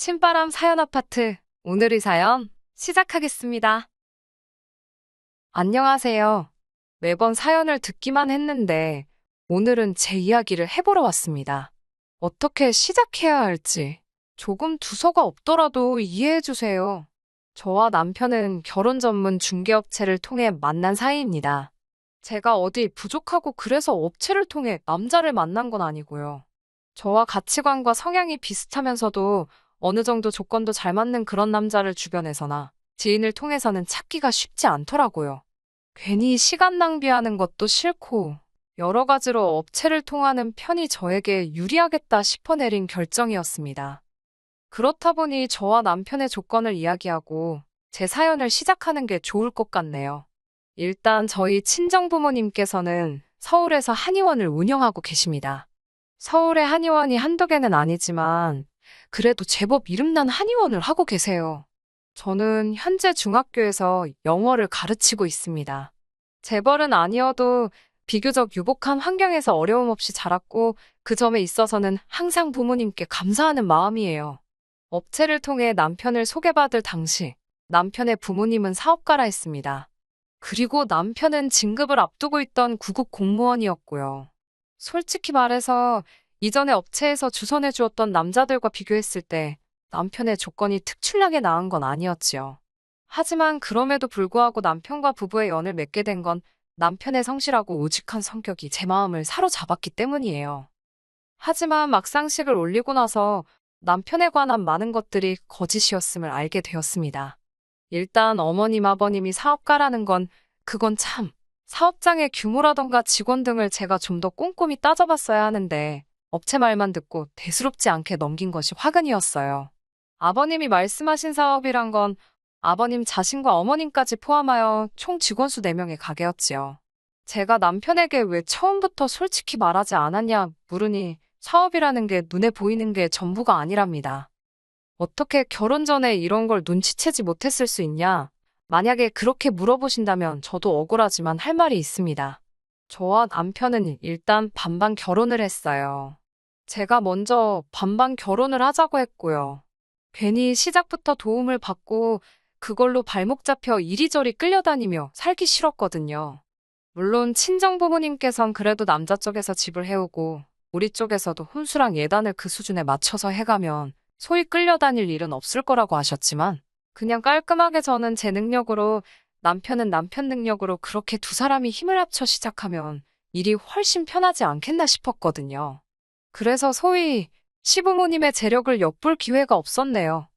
신바람 사연 아파트. 오늘의 사연 시작하겠습니다. 안녕하세요. 매번 사연을 듣기만 했는데 오늘은 제 이야기를 해보러 왔습니다. 어떻게 시작해야 할지 조금 두서가 없더라도 이해해주세요. 저와 남편은 결혼 전문 중개업체를 통해 만난 사이입니다. 제가 어디 부족하고 그래서 업체를 통해 남자를 만난 건 아니고요. 저와 가치관과 성향이 비슷하면서도 어느 정도 조건도 잘 맞는 그런 남자를 주변에서나 지인을 통해서는 찾기가 쉽지 않더라고요. 괜히 시간 낭비하는 것도 싫고 여러 가지로 업체를 통하는 편이 저에게 유리하겠다 싶어 내린 결정이었습니다. 그렇다 보니 저와 남편의 조건을 이야기하고 제 사연을 시작하는 게 좋을 것 같네요. 일단 저희 친정부모님께서는 서울에서 한의원을 운영하고 계십니다. 서울의 한의원이 한두 개는 아니지만 그래도 제법 이름난 한의원을 하고 계세요. 저는 현재 중학교에서 영어를 가르치고 있습니다. 재벌은 아니어도 비교적 유복한 환경에서 어려움 없이 자랐고 그 점에 있어서는 항상 부모님께 감사하는 마음이에요. 업체를 통해 남편을 소개받을 당시 남편의 부모님은 사업가라 했습니다. 그리고 남편은 진급을 앞두고 있던 구급 공무원이었고요. 솔직히 말해서 이전에 업체에서 주선해 주었던 남자들과 비교했을 때 남편의 조건이 특출나게 나은 건 아니었지요. 하지만 그럼에도 불구하고 남편과 부부의 연을 맺게 된 건 남편의 성실하고 우직한 성격이 제 마음을 사로잡았기 때문이에요. 하지만 막상식을 올리고 나서 남편에 관한 많은 것들이 거짓이었음을 알게 되었습니다. 일단 어머님, 아버님이 사업가라는 건 그건 참 사업장의 규모라던가 직원 등을 제가 좀 더 꼼꼼히 따져봤어야 하는데 업체 말만 듣고 대수롭지 않게 넘긴 것이 화근이었어요. 아버님이 말씀하신 사업이란 건 아버님 자신과 어머님까지 포함하여 총 직원 수 4명의 가게였지요. 제가 남편에게 왜 처음부터 솔직히 말하지 않았냐 물으니 사업이라는 게 눈에 보이는 게 전부가 아니랍니다. 어떻게 결혼 전에 이런 걸 눈치채지 못했을 수 있냐? 만약에 그렇게 물어보신다면 저도 억울하지만 할 말이 있습니다. 저와 남편은 일단 반반 결혼을 했어요. 제가 먼저 반반 결혼을 하자고 했고요. 괜히 시작부터 도움을 받고 그걸로 발목 잡혀 이리저리 끌려다니며 살기 싫었거든요. 물론 친정부모님께선 그래도 남자 쪽에서 집을 해오고 우리 쪽에서도 혼수랑 예단을 그 수준에 맞춰서 해가면 소위 끌려다닐 일은 없을 거라고 하셨지만 그냥 깔끔하게 저는 제 능력으로 남편은 남편 능력으로 그렇게 두 사람이 힘을 합쳐 시작하면 일이 훨씬 편하지 않겠나 싶었거든요. 그래서 소위 시부모님의 재력을 엿볼 기회가 없었네요.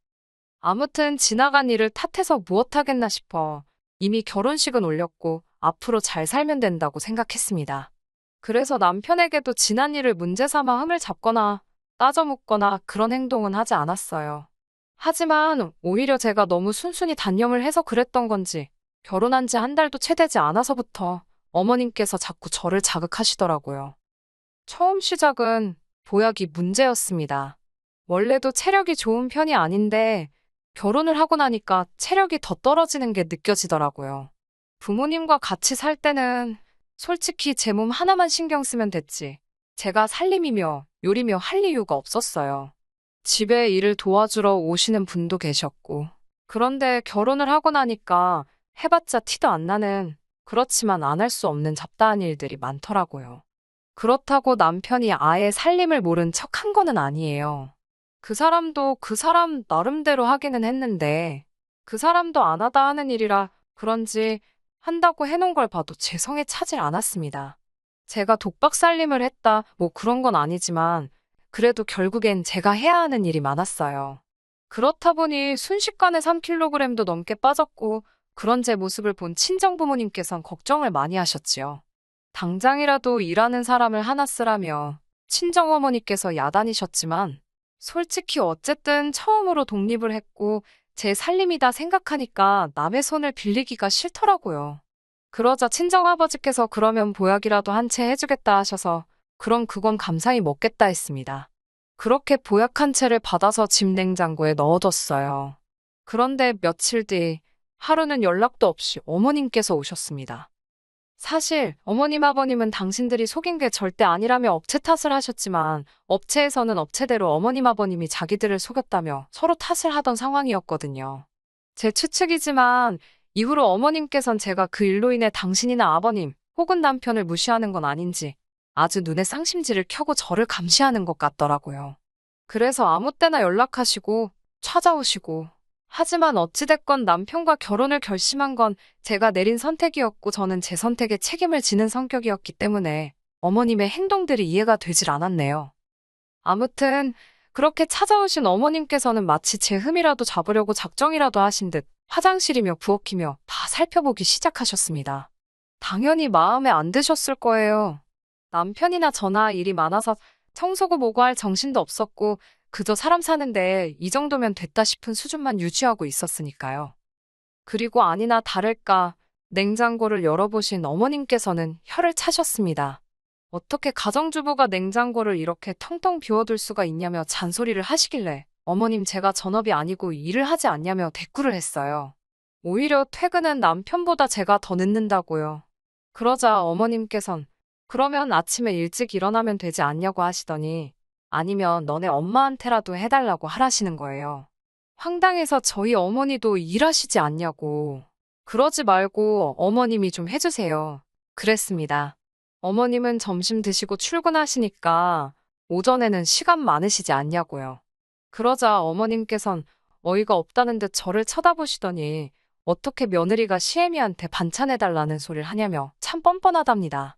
아무튼 지나간 일을 탓해서 무엇하겠나 싶어 이미 결혼식은 올렸고 앞으로 잘 살면 된다고 생각했습니다. 그래서 남편에게도 지난 일을 문제 삼아 흠을 잡거나 따져묻거나 그런 행동은 하지 않았어요. 하지만 오히려 제가 너무 순순히 단념을 해서 그랬던 건지 결혼한 지 한 달도 채 되지 않아서부터 어머님께서 자꾸 저를 자극하시더라고요. 처음 시작은 보약이 문제였습니다. 원래도 체력이 좋은 편이 아닌데 결혼을 하고 나니까 체력이 더 떨어지는 게 느껴지더라고요. 부모님과 같이 살 때는 솔직히 제 몸 하나만 신경 쓰면 됐지. 제가 살림이며 요리며 할 이유가 없었어요. 집에 일을 도와주러 오시는 분도 계셨고. 그런데 결혼을 하고 나니까 해봤자 티도 안 나는 그렇지만 안 할 수 없는 잡다한 일들이 많더라고요. 그렇다고 남편이 아예 살림을 모른 척 한 거는 아니에요. 그 사람도 그 사람 나름대로 하기는 했는데 그 사람도 안 하다 하는 일이라 그런지 한다고 해놓은 걸 봐도 제 성에 차질 않았습니다. 제가 독박 살림을 했다 뭐 그런 건 아니지만 그래도 결국엔 제가 해야 하는 일이 많았어요. 그렇다 보니 순식간에 3kg도 넘게 빠졌고 그런 제 모습을 본 친정부모님께선 걱정을 많이 하셨지요. 당장이라도 일하는 사람을 하나 쓰라며 친정어머니께서 야단이셨지만 솔직히 어쨌든 처음으로 독립을 했고 제 살림이다 생각하니까 남의 손을 빌리기가 싫더라고요. 그러자 친정아버지께서 그러면 보약이라도 한 채 해주겠다 하셔서 그럼 그건 감사히 먹겠다 했습니다. 그렇게 보약 한 채를 받아서 집 냉장고에 넣어뒀어요. 그런데 며칠 뒤 하루는 연락도 없이 어머님께서 오셨습니다. 사실 어머님 아버님은 당신들이 속인 게 절대 아니라며 업체 탓을 하셨지만 업체에서는 업체대로 어머님 아버님이 자기들을 속였다며 서로 탓을 하던 상황이었거든요. 제 추측이지만 이후로 어머님께선 제가 그 일로 인해 당신이나 아버님 혹은 남편을 무시하는 건 아닌지 아주 눈에 쌍심지를 켜고 저를 감시하는 것 같더라고요. 그래서 아무 때나 연락하시고 찾아오시고 하지만 어찌됐건 남편과 결혼을 결심한 건 제가 내린 선택이었고 저는 제 선택에 책임을 지는 성격이었기 때문에 어머님의 행동들이 이해가 되질 않았네요. 아무튼 그렇게 찾아오신 어머님께서는 마치 제 흠이라도 잡으려고 작정이라도 하신 듯 화장실이며 부엌이며 다 살펴보기 시작하셨습니다. 당연히 마음에 안 드셨을 거예요. 남편이나 저나 일이 많아서 청소고 뭐고 할 정신도 없었고 그저 사람 사는데 이 정도면 됐다 싶은 수준만 유지하고 있었으니까요. 그리고 아니나 다를까 냉장고를 열어보신 어머님께서는 혀를 차셨습니다. 어떻게 가정주부가 냉장고를 이렇게 텅텅 비워둘 수가 있냐며 잔소리를 하시길래 어머님 제가 전업이 아니고 일을 하지 않냐며 대꾸를 했어요. 오히려 퇴근은 남편보다 제가 더 늦는다고요. 그러자 어머님께선 그러면 아침에 일찍 일어나면 되지 않냐고 하시더니 아니면 너네 엄마한테라도 해달라고 하라시는 거예요. 황당해서 저희 어머니도 일하시지 않냐고. 그러지 말고 어머님이 좀 해주세요. 그랬습니다. 어머님은 점심 드시고 출근하시니까 오전에는 시간 많으시지 않냐고요. 그러자 어머님께선 어이가 없다는 듯 저를 쳐다보시더니 어떻게 며느리가 시애미한테 반찬해달라는 소리를 하냐며 참 뻔뻔하답니다.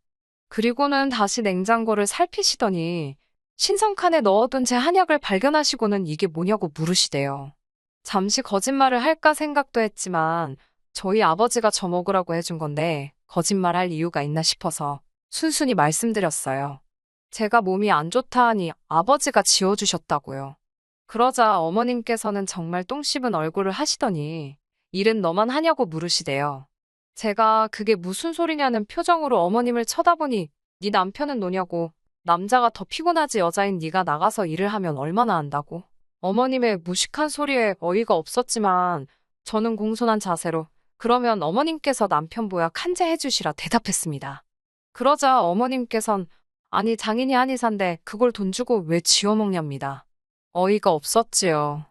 그리고는 다시 냉장고를 살피시더니 신성칸에 넣어둔 제 한약을 발견하시고는 이게 뭐냐고 물으시대요. 잠시 거짓말을 할까 생각도 했지만 저희 아버지가 저 먹으라고 해준 건데 거짓말할 이유가 있나 싶어서 순순히 말씀드렸어요. 제가 몸이 안 좋다 하니 아버지가 지어주셨다고요. 그러자 어머님께서는 정말 똥 씹은 얼굴을 하시더니 일은 너만 하냐고 물으시대요. 제가 그게 무슨 소리냐는 표정으로 어머님을 쳐다보니 네 남편은 노냐고 남자가 더 피곤하지 여자인 네가 나가서 일을 하면 얼마나 한다고. 어머님의 무식한 소리에 어이가 없었지만 저는 공손한 자세로 그러면 어머님께서 남편 보약 한제 해주시라 대답했습니다. 그러자 어머님께선 아니 장인이 한의사인데 그걸 돈 주고 왜 지어먹냐입니다. 어이가 없었지요.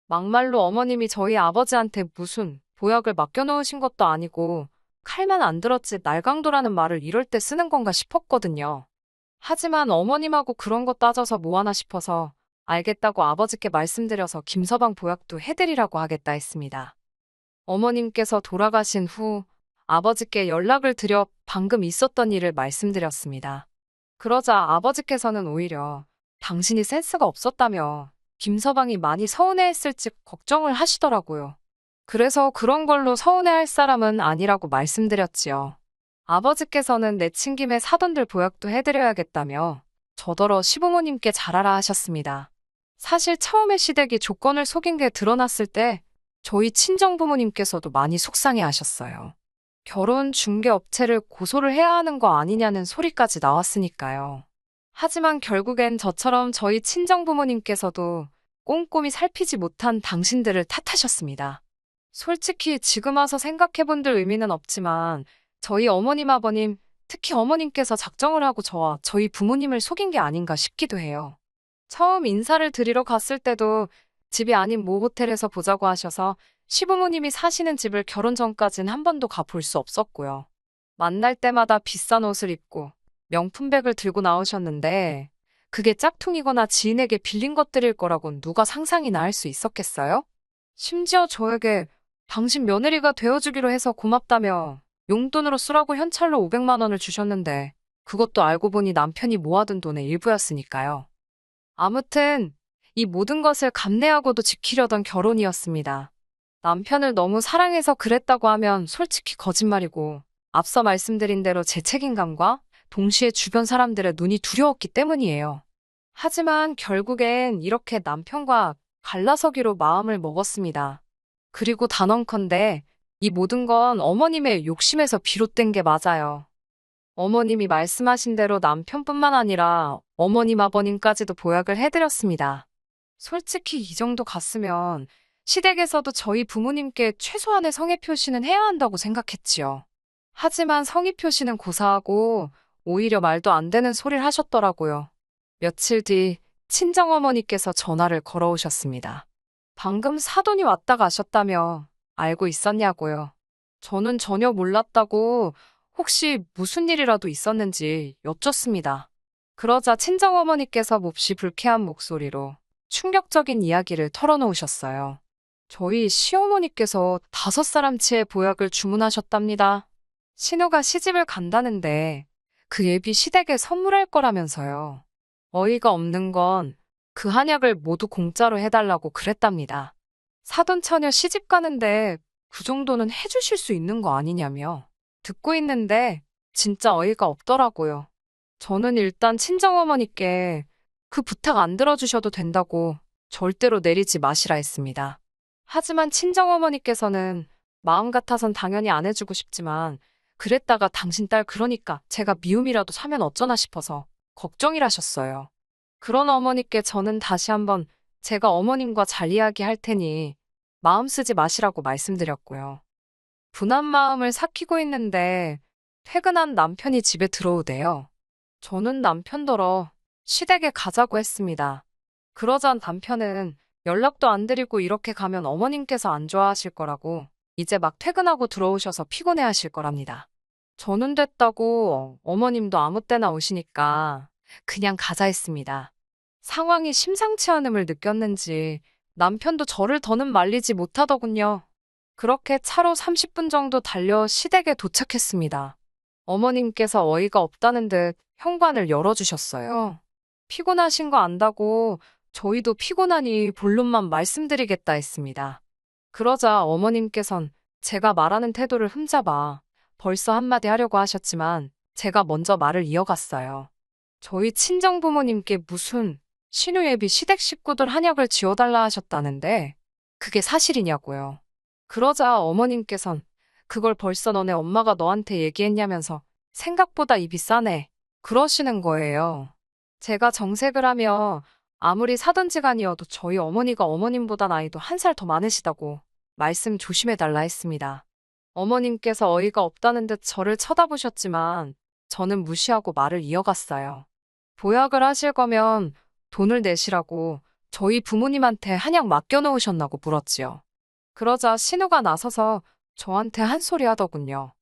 막말로 어머님이 저희 아버지한테 무슨 보약을 맡겨놓으신 것도 아니고 칼만 안 들었지 날강도라는 말을 이럴 때 쓰는 건가 싶었거든요. 하지만 어머님하고 그런 거 따져서 뭐하나 싶어서 알겠다고 아버지께 말씀드려서 김서방 보약도 해드리라고 하겠다 했습니다. 어머님께서 돌아가신 후 아버지께 연락을 드려 방금 있었던 일을 말씀드렸습니다. 그러자 아버지께서는 오히려 당신이 센스가 없었다며 김서방이 많이 서운해했을지 걱정을 하시더라고요. 그래서 그런 걸로 서운해할 사람은 아니라고 말씀드렸지요. 아버지께서는 내친 김에 사돈들 보약도 해드려야겠다며 저더러 시부모님께 잘하라 하셨습니다. 사실 처음에 시댁이 조건을 속인 게 드러났을 때 저희 친정부모님께서도 많이 속상해 하셨어요. 결혼 중개업체를 고소를 해야 하는 거 아니냐는 소리까지 나왔으니까요. 하지만 결국엔 저처럼 저희 친정부모님께서도 꼼꼼히 살피지 못한 당신들을 탓하셨습니다. 솔직히 지금 와서 생각해본들 의미는 없지만 저희 어머님 아버님, 특히 어머님께서 작정을 하고 저와 저희 부모님을 속인 게 아닌가 싶기도 해요. 처음 인사를 드리러 갔을 때도 집이 아닌 모 호텔에서 보자고 하셔서 시부모님이 사시는 집을 결혼 전까진 한 번도 가볼 수 없었고요. 만날 때마다 비싼 옷을 입고 명품백을 들고 나오셨는데 그게 짝퉁이거나 지인에게 빌린 것들일 거라곤 누가 상상이나 할 수 있었겠어요? 심지어 저에게 당신 며느리가 되어주기로 해서 고맙다며 용돈으로 쓰라고 현찰로 500만 원을 주셨는데 그것도 알고 보니 남편이 모아둔 돈의 일부였으니까요. 아무튼 이 모든 것을 감내하고도 지키려던 결혼이었습니다. 남편을 너무 사랑해서 그랬다고 하면 솔직히 거짓말이고 앞서 말씀드린 대로 제 책임감과 동시에 주변 사람들의 눈이 두려웠기 때문이에요. 하지만 결국엔 이렇게 남편과 갈라서기로 마음을 먹었습니다. 그리고 단언컨대 이 모든 건 어머님의 욕심에서 비롯된 게 맞아요. 어머님이 말씀하신 대로 남편뿐만 아니라 어머님 아버님까지도 보약을 해드렸습니다. 솔직히 이 정도 갔으면 시댁에서도 저희 부모님께 최소한의 성의 표시는 해야 한다고 생각했지요. 하지만 성의 표시는 고사하고 오히려 말도 안 되는 소리를 하셨더라고요. 며칠 뒤 친정어머니께서 전화를 걸어오셨습니다. 방금 사돈이 왔다 가셨다며 알고 있었냐고요. 저는 전혀 몰랐다고 혹시 무슨 일이라도 있었는지 여쭙습니다. 그러자 친정어머니께서 몹시 불쾌한 목소리로 충격적인 이야기를 털어놓으셨어요. 저희 시어머니께서 5사람치의 보약을 주문하셨답니다. 신우가 시집을 간다는데 그 예비 시댁에 선물할 거라면서요. 어이가 없는 건 그 한약을 모두 공짜로 해달라고 그랬답니다. 사돈 처녀 시집 가는데 그 정도는 해주실 수 있는 거 아니냐며. 듣고 있는데 진짜 어이가 없더라고요. 저는 일단 친정어머니께 그 부탁 안 들어주셔도 된다고 절대로 내리지 마시라 했습니다. 하지만 친정어머니께서는 마음 같아선 당연히 안 해주고 싶지만 그랬다가 당신 딸 그러니까 제가 미움이라도 사면 어쩌나 싶어서 걱정이라셨어요. 그런 어머니께 저는 다시 한번 제가 어머님과 잘 이야기할 테니 마음 쓰지 마시라고 말씀드렸고요. 분한 마음을 삭히고 있는데 퇴근한 남편이 집에 들어오대요. 저는 남편더러 시댁에 가자고 했습니다. 그러자 남편은 연락도 안 드리고 이렇게 가면 어머님께서 안 좋아하실 거라고 이제 막 퇴근하고 들어오셔서 피곤해 하실 거랍니다. 저는 됐다고 어머님도 아무 때나 오시니까 그냥 가자 했습니다. 상황이 심상치 않음을 느꼈는지 남편도 저를 더는 말리지 못하더군요. 그렇게 차로 30분 정도 달려 시댁에 도착했습니다. 어머님께서 어이가 없다는 듯 현관을 열어주셨어요. 피곤하신 거 안다고 저희도 피곤하니 본론만 말씀드리겠다 했습니다. 그러자 어머님께선 제가 말하는 태도를 흠잡아 벌써 한마디 하려고 하셨지만 제가 먼저 말을 이어갔어요. 저희 친정부모님께 무슨 신우예비 시댁 식구들 한약을 지어달라 하셨다는데 그게 사실이냐고요. 그러자 어머님께선 그걸 벌써 너네 엄마가 너한테 얘기했냐면서 생각보다 입이 싸네. 그러시는 거예요. 제가 정색을 하며 아무리 사돈지간이어도 저희 어머니가 어머님보다 나이도 1살 더 많으시다고 말씀 조심해달라 했습니다. 어머님께서 어이가 없다는 듯 저를 쳐다보셨지만 저는 무시하고 말을 이어갔어요. 보약을 하실 거면 돈을 내시라고 저희 부모님한테 한약 맡겨놓으셨나고 물었지요. 그러자 신우가 나서서 저한테 한 소리 하더군요.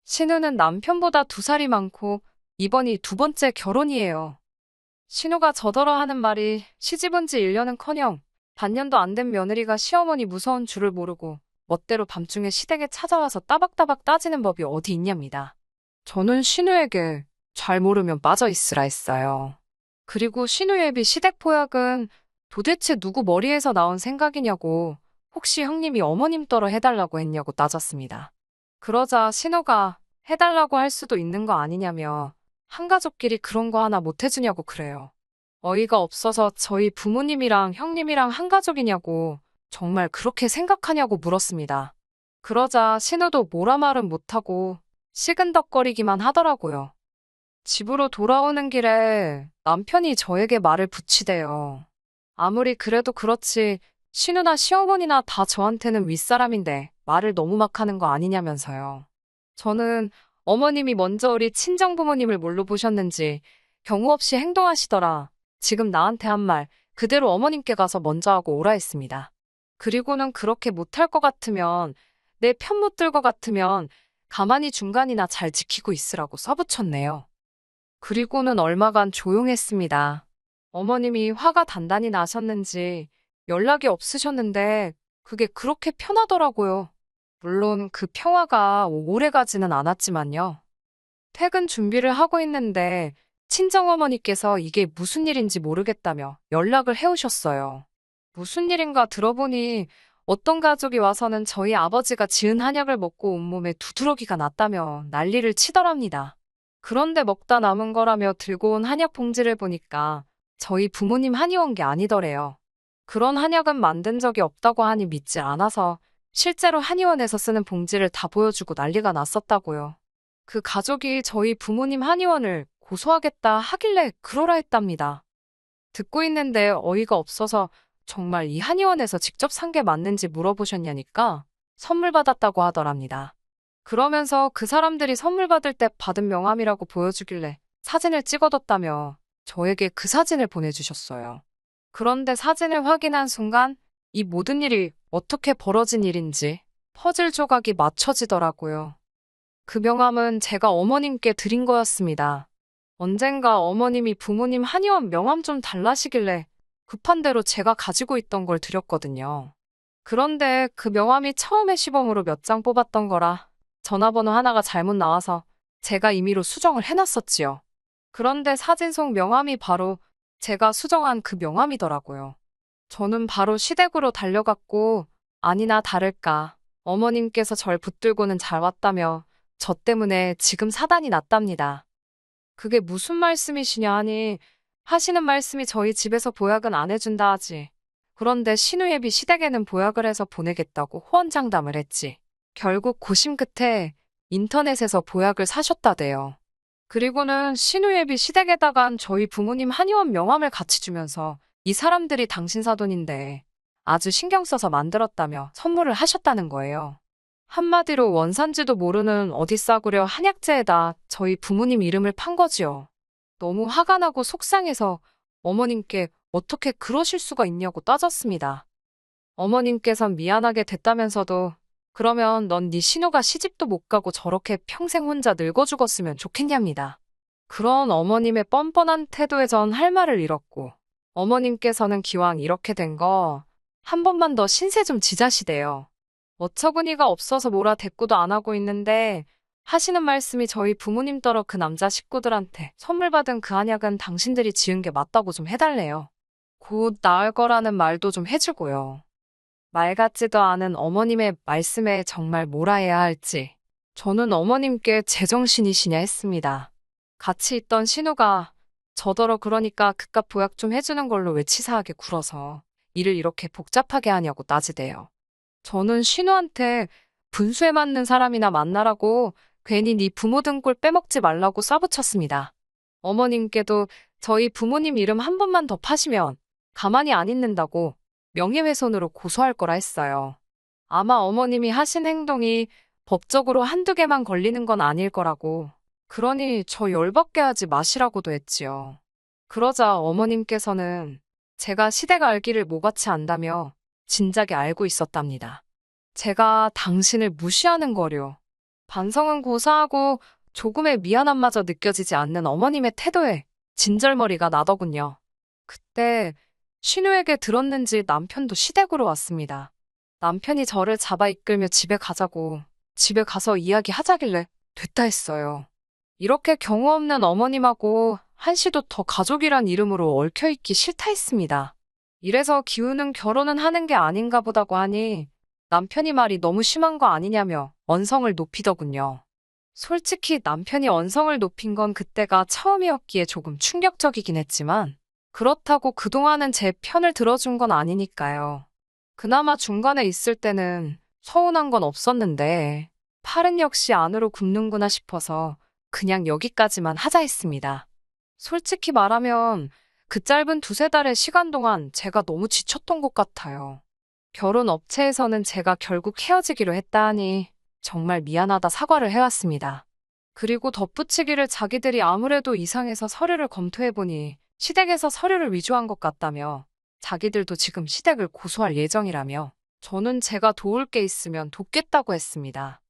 신우는 남편보다 2살이 많고 이번이 2번째 결혼이에요. 신우가 저더러 하는 말이 시집온 지 1년은커녕 반년도 안 된 며느리가 시어머니 무서운 줄을 모르고 멋대로 밤중에 시댁에 찾아와서 따박따박 따지는 법이 어디 있냐입니다. 저는 신우에게 잘 모르면 빠져 있으라 했어요. 그리고 신우예비 시댁 보약은 도대체 누구 머리에서 나온 생각이냐고 혹시 형님이 어머님 떨어 해달라고 했냐고 따졌습니다. 그러자 신우가 해달라고 할 수도 있는 거 아니냐며 한가족끼리 그런 거 하나 못 해주냐고 그래요. 어이가 없어서 저희 부모님이랑 형님이랑 한가족이냐고 정말 그렇게 생각하냐고 물었습니다. 그러자 신우도 뭐라 말은 못하고 시근덕거리기만 하더라고요. 집으로 돌아오는 길에 남편이 저에게 말을 붙이대요. 아무리 그래도 그렇지 신우나 시어머니나 다 저한테는 윗사람인데 말을 너무 막 하는 거 아니냐면서요. 저는 어머님이 먼저 우리 친정부모님을 뭘로 보셨는지 경우 없이 행동하시더라. 지금 나한테 한 말 그대로 어머님께 가서 먼저 하고 오라 했습니다. 그리고는 그렇게 못할 것 같으면 내 편 못 들 것 같으면 가만히 중간이나 잘 지키고 있으라고 써붙였네요. 그리고는 얼마간 조용했습니다. 어머님이 화가 단단히 나셨는지 연락이 없으셨는데 그게 그렇게 편하더라고요. 물론 그 평화가 오래 가지는 않았지만요. 퇴근 준비를 하고 있는데 친정어머니께서 이게 무슨 일인지 모르겠다며 연락을 해오셨어요. 무슨 일인가 들어보니 어떤 가족이 와서는 저희 아버지가 지은 한약을 먹고 온몸에 두드러기가 났다며 난리를 치더랍니다. 그런데 먹다 남은 거라며 들고 온 한약 봉지를 보니까 저희 부모님 한의원 게 아니더래요. 그런 한약은 만든 적이 없다고 하니 믿지 않아서 실제로 한의원에서 쓰는 봉지를 다 보여주고 난리가 났었다고요. 그 가족이 저희 부모님 한의원을 고소하겠다 하길래 그러라 했답니다. 듣고 있는데 어이가 없어서 정말 이 한의원에서 직접 산 게 맞는지 물어보셨냐니까 선물 받았다고 하더랍니다. 그러면서 그 사람들이 선물 받을 때 받은 명함이라고 보여주길래 사진을 찍어뒀다며 저에게 그 사진을 보내주셨어요. 그런데 사진을 확인한 순간 이 모든 일이 어떻게 벌어진 일인지 퍼즐 조각이 맞춰지더라고요. 그 명함은 제가 어머님께 드린 거였습니다. 언젠가 어머님이 부모님 한의원 명함 좀 달라시길래 급한 대로 제가 가지고 있던 걸 드렸거든요. 그런데 그 명함이 처음에 시범으로 몇 장 뽑았던 거라 전화번호 하나가 잘못 나와서 제가 임의로 수정을 해놨었지요. 그런데 사진 속 명함이 바로 제가 수정한 그 명함이더라고요. 저는 바로 시댁으로 달려갔고 아니나 다를까 어머님께서 절 붙들고는 잘 왔다며 저 때문에 지금 사단이 났답니다. 그게 무슨 말씀이시냐 하니 하시는 말씀이 저희 집에서 보약은 안 해준다 하지. 그런데 신우예비 시댁에는 보약을 해서 보내겠다고 호언장담을 했지. 결국 고심 끝에 인터넷에서 보약을 사셨다대요. 그리고는 신우예비 시댁에다간 저희 부모님 한의원 명함을 같이 주면서 이 사람들이 당신 사돈인데 아주 신경 써서 만들었다며 선물을 하셨다는 거예요. 한마디로 원산지도 모르는 어디 싸구려 한약재에다 저희 부모님 이름을 판 거지요. 너무 화가 나고 속상해서 어머님께 어떻게 그러실 수가 있냐고 따졌습니다. 어머님께선 미안하게 됐다면서도 그러면 넌 네 신우가 시집도 못 가고 저렇게 평생 혼자 늙어 죽었으면 좋겠냐입니다. 그런 어머님의 뻔뻔한 태도에 전 할 말을 잃었고 어머님께서는 기왕 이렇게 된 거 한 번만 더 신세 좀 지자시대요. 어처구니가 없어서 뭐라 대꾸도 안 하고 있는데 하시는 말씀이 저희 부모님 떨어 그 남자 식구들한테 선물 받은 그 한약은 당신들이 지은 게 맞다고 좀 해달래요. 곧 나을 거라는 말도 좀 해주고요. 말 같지도 않은 어머님의 말씀에 정말 뭐라 해야 할지 저는 어머님께 제정신이시냐 했습니다. 같이 있던 신우가 저더러 그러니까 그깟 보약 좀 해주는 걸로 왜 치사하게 굴어서 일을 이렇게 복잡하게 하냐고 따지대요. 저는 신우한테 분수에 맞는 사람이나 만나라고 괜히 네 부모 등골 빼먹지 말라고 싸붙였습니다. 어머님께도 저희 부모님 이름 한 번만 더 파시면 가만히 안 있는다고 명예훼손으로 고소할 거라 했어요. 아마 어머님이 하신 행동이 법적으로 한두 개만 걸리는 건 아닐 거라고. 그러니 저 열받게 하지 마시라고도 했지요. 그러자 어머님께서는 제가 시댁 알기를 모같이 안다며 진작에 알고 있었답니다. 제가 당신을 무시하는 거려. 반성은 고사하고 조금의 미안함마저 느껴지지 않는 어머님의 태도에 진절머리가 나더군요. 그때 신우에게 들었는지 남편도 시댁으로 왔습니다. 남편이 저를 잡아 이끌며 집에 가자고 집에 가서 이야기하자길래 됐다 했어요. 이렇게 경우 없는 어머님하고 한시도 더 가족이란 이름으로 얽혀있기 싫다 했습니다. 이래서 기우는 결혼은 하는 게 아닌가 보다고 하니 남편이 말이 너무 심한 거 아니냐며 언성을 높이더군요. 솔직히 남편이 언성을 높인 건 그때가 처음이었기에 조금 충격적이긴 했지만 그렇다고 그동안은 제 편을 들어준 건 아니니까요. 그나마 중간에 있을 때는 서운한 건 없었는데 팔은 역시 안으로 굽는구나 싶어서 그냥 여기까지만 하자 했습니다. 솔직히 말하면 그 짧은 두세 달의 시간 동안 제가 너무 지쳤던 것 같아요. 결혼 업체에서는 제가 결국 헤어지기로 했다 하니 정말 미안하다 사과를 해왔습니다. 그리고 덧붙이기를 자기들이 아무래도 이상해서 서류를 검토해보니 시댁에서 서류를 위조한 것 같다며 자기들도 지금 시댁을 고소할 예정이라며 저는 제가 도울 게 있으면 돕겠다고 했습니다.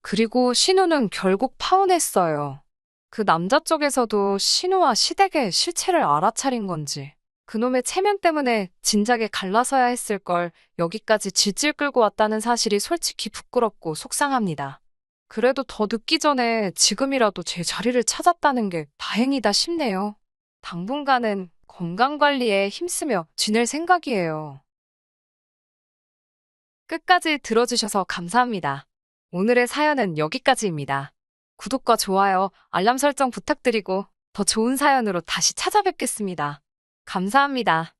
그리고 신우는 결국 파혼했어요. 그 남자 쪽에서도 신우와 시댁의 실체를 알아차린 건지 그놈의 체면 때문에 진작에 갈라서야 했을 걸 여기까지 질질 끌고 왔다는 사실이 솔직히 부끄럽고 속상합니다. 그래도 더 늦기 전에 지금이라도 제 자리를 찾았다는 게 다행이다 싶네요. 당분간은 건강관리에 힘쓰며 지낼 생각이에요. 끝까지 들어주셔서 감사합니다. 오늘의 사연은 여기까지입니다. 구독과 좋아요, 알람 설정 부탁드리고 더 좋은 사연으로 다시 찾아뵙겠습니다. 감사합니다.